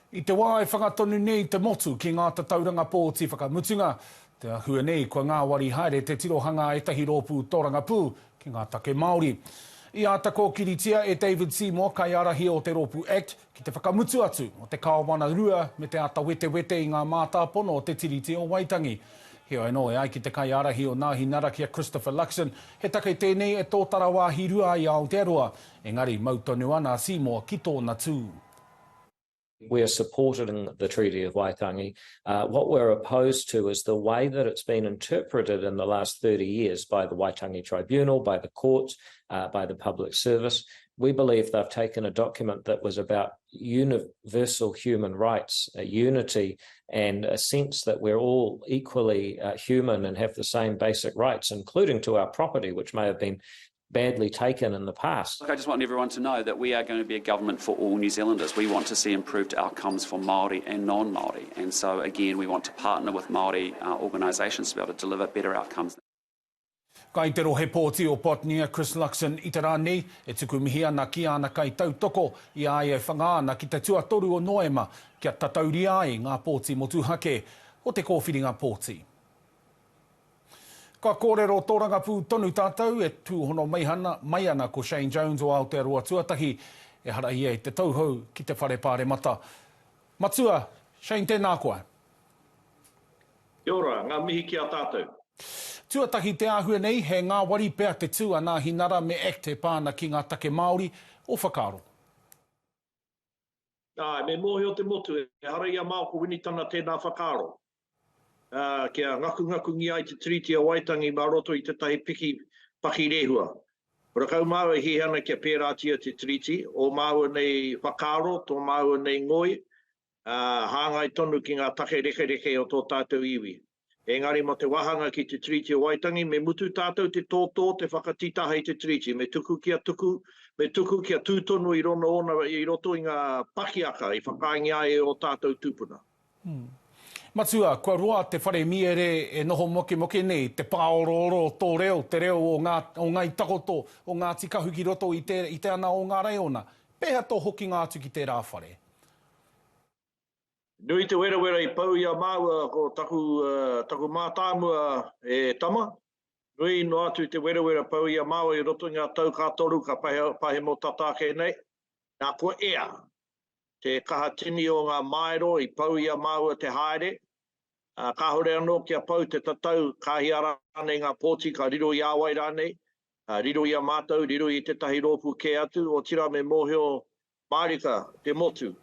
I te wā e whakatonu nei te motu ki ngā tatauranga pōti whakamutunga. Te ahua nei kua ngā wari haere te tirohanga e tahi rōpū tōranga pū ki ngā take Māori. I ata ko kiritia e David Seymour kai arahi o te Rōpū Act ki te whakamutu atu o te kawana rua me te ata wete wete i ngā mātāpono o te Treaty of Waitangi. Heo e no e ai ki te kai arahi o Ngāhi Narakia Christopher Luxon, he take tēnei e tōtara wāhi rua i Aotearoa, engari mautonu ana Seymour ki tōna tū. We are supporting the Treaty of Waitangi. What we're opposed to is the way that it's been interpreted in the last 30 years by the Waitangi Tribunal, by the courts, by the public service. We believe they've taken a document that was about universal human rights, unity, and a sense that we're all equally human and have the same basic rights, including to our property, which may have been badly taken in the past. I just want everyone to know that we are going to be a government for all New Zealanders. We want to see improved outcomes for Māori and non-Māori. And so, again, we want to partner with Māori organisations to be able to deliver better outcomes. Kai te rohe pōti o Potnia Chris Luxon i te rānei, e tuku mihi ana ki ana kai tautoko i ai e whangaana ki te tuatoru o Noema kia tatauri ai ngā pōti motuhake o te kōwhiringa pōti. Ka kōrero tōranga pū tonu tātou e tūhono mai ana ko Shane Jones o Aotearoa Tuatahi e hara ia i te tauhou ki te whare Pāremata. Matua, Shane, tēnā koe. Kia ora, ngā mihi ki a tātou. Tuatahi te āhua nei, he ngā wari pēr te tū a Ngāhi Nara me Act e pāna ki ngā take Māori o whakaro. Me mōhi o te motu, e hara ia māo ko winitana tēnā whakaro. Kia ngaku ngi ai te Treaty of Waitangi mā roto i te tahi piki paki rehua. Ora kau māua hi hana kia pērātia te treaty, o māua nei whakaro, tō māua nei ngoi, hāngai tonu ki ngā take reke o tō tātou iwi. Engari mo te wahanga ki te Treaty of Waitangi, me mutu tātou te tōtō te whakatitaha i te treaty, me tuku kia tūtonu i roto i ngā pakiaka, i whakaingi ai o tātou tūpuna. Matua, kua roa te whare miere e noho moke nei, te pāororo tō reo, te reo o ngā takoto, o ngā tikahu ki roto i te ana o ngā reona. Pēha tō hoki ngā atu ki te rā whare? Nui te wera i pau ia māua ko taku mātāmua e tama. Nui no atu te wera pau ia māua i roto ngā tau kātoru ka pahe mo tatake nei. Nā ko ea. Te kahatini o ngā maero i pau ia māua te haere. Ka hore anō kia pau te tatau kahi ara nei ngā pōti ka riro i āwai rānei. Riro i a mātou, riro i te tahi rōpū ke atu. O tira me mōhio Mārika te motu.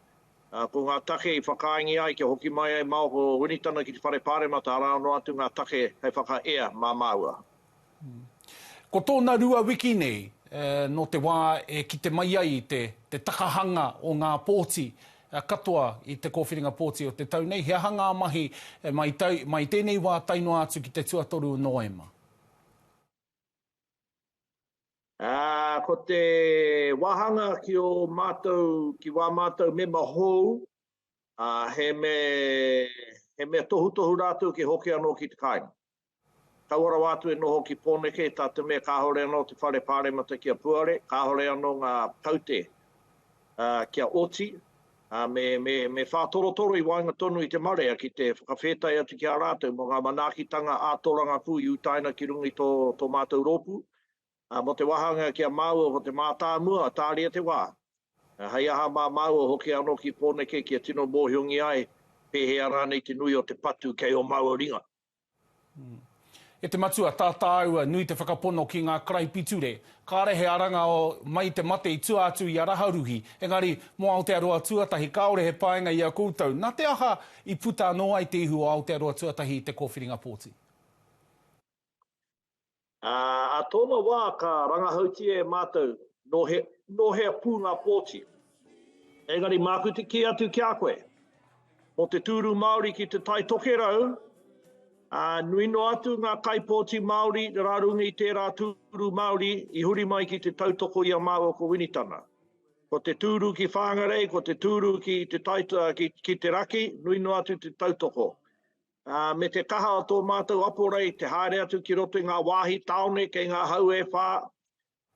Ko ngā take i whakaingi ai kia hoki mai ai māo ko winitana ki te whare Pāremata ara anō atu ngā take hei whakaea mā māua. Ko tōna rua wiki nei, no te wā e ki te mai ai te takahanga o ngā pōti katoa i te kōwhiringa pōti o te tau nei, hea hanga mahi mai tēnei wā taino atu ki te tuatoru o Noema. Ko te wahanga ki o mātou, ki wā mātou me mahou, he me tohu rātou ki hoki anō ki te kainga. Kawara wātu e noho ki pōneke, tā te mea kāhore anō te whare Pāremata kia puare, kāhore anō ngā kaute kia oti, me whātorotoro i wainga tonu i te marea ki te whakawhetai atu ki a rātou, mo ngā manākitanga ātoranga pū i utaina ki rungi tō mātou rōpū. Mo te wahanga kia māua o te mātāmua, tāria te wā. Hei aha māua hoki anō ki pōneke kia tino mōhiongi ai, pēhea rānei te nui o te patu kei o māua ringa. E te matua, tātāua nui te whakapono ki ngā karaipiture. Kārehe aranga o mai te mate i tuatu i araharuhi. Engari, mo Aotearoa Tuatahi, kaore he paenga i a koutou. Nā te aha i puta anō ai te ihu o Aotearoa Tuatahi i te kōwhiringa pōti? A tōna wā ka rangahauti e mātou no hea pū ngā pōti. Engari, māku te ki atu ki a koe. Mo te tūru Māori ki te tai tokerau, nui no atu ngā kaipōti Māori rārungi i tērā tūru Māori i huri mai ki te tautoko i a māua ko winitana. Ko te tūru ki whāngarei, ko te tūru ki te raki, nui no atu te tautoko. Me te kaha o tō mātou aporei, te haere atu ki roto i ngā wāhi taone, kei ngā hau e whā,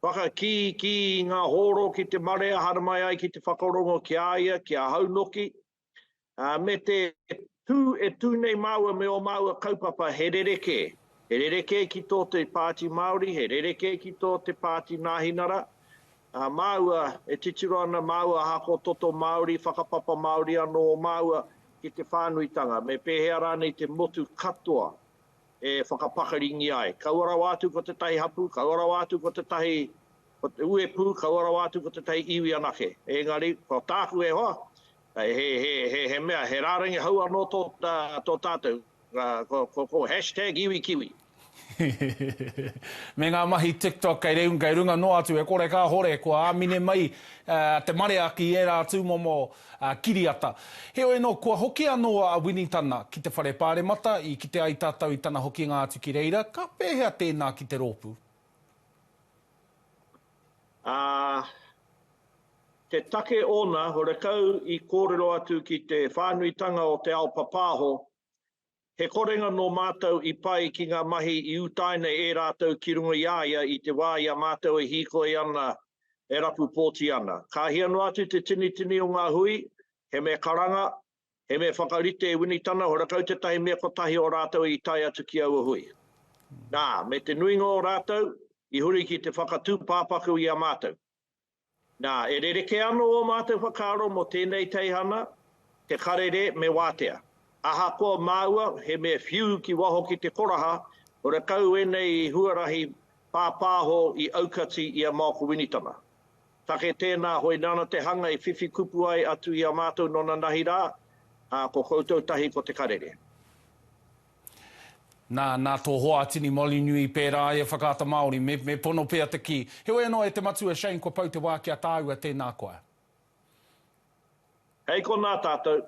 whaka ki ngā horo ki te marea, haramai ai ki te whakarongo ki aia, ki a haunoki, Me te tū nei maua me o maua kaupapa he rereke. He rereke ki tō te Pāti Māori, he rereke ki tō te Pāti Ngāhinara. Maua, e titiro ana maua hako toto Māori, whakapapa Māori anō o maua ki te whānuitanga. Me pēhea rānei te motu katoa e whakapakaringi ai. Kauara wātu ko te tahi hapu, kauara wātu ko te tahi ue pū, kauara wātu ko te tahi iwi anake. Engari, ko tāku e hoa. He mea, he rārangi hau anō tō tātou, ko hashtag iwi kiwi. Me ngā mahi TikTok kei runga no atu e kore ka hore kua āmine mai te mareaki e rā tūmomo kiriata. Heo no kua hoki anō a winitana ki te whare Pāremata i ki te ai tātou i tana hoki ngā atu ki reira, ka pēhea tēnā ki te rōpū? Te take ona, hore kau i kōrero atu ki te whānuitanga o te ao papāho, he korenga no mātou i pai ki ngā mahi i utaina e rātou ki runga iaia i te wā ia mātou e hikoi ana e rapu pōti ana. Ka hia no atu te tini o ngā hui, he me karanga, he me whakarite e winitana, hore kau te tahi mea kotahi o rātou i tai atu ki aua hui. Nā, me te nuinga o rātou, i huri ki te whakatū pāpaku i a mātou. Nā, e rereke anō o mātou whakaro mo tēnei teihana, te karere me wātea. Aha ko maua, he me whiu ki waho ki te koraha, ora kau e nei huarahi pāpāho i aukati i a māko winitana. Take tēnā hoi nana te hanga i whiwhi kupu ai atu i a mātou nona nahi rā, ko koutou tahi ko te karere. Nā tō hoa tini Molinui pērā e whakaata Māori, me pono pēr te ki. Heo no e te matu e Shane ko pau te wā kia tāua tēnā koe. Hei ko nā tātou.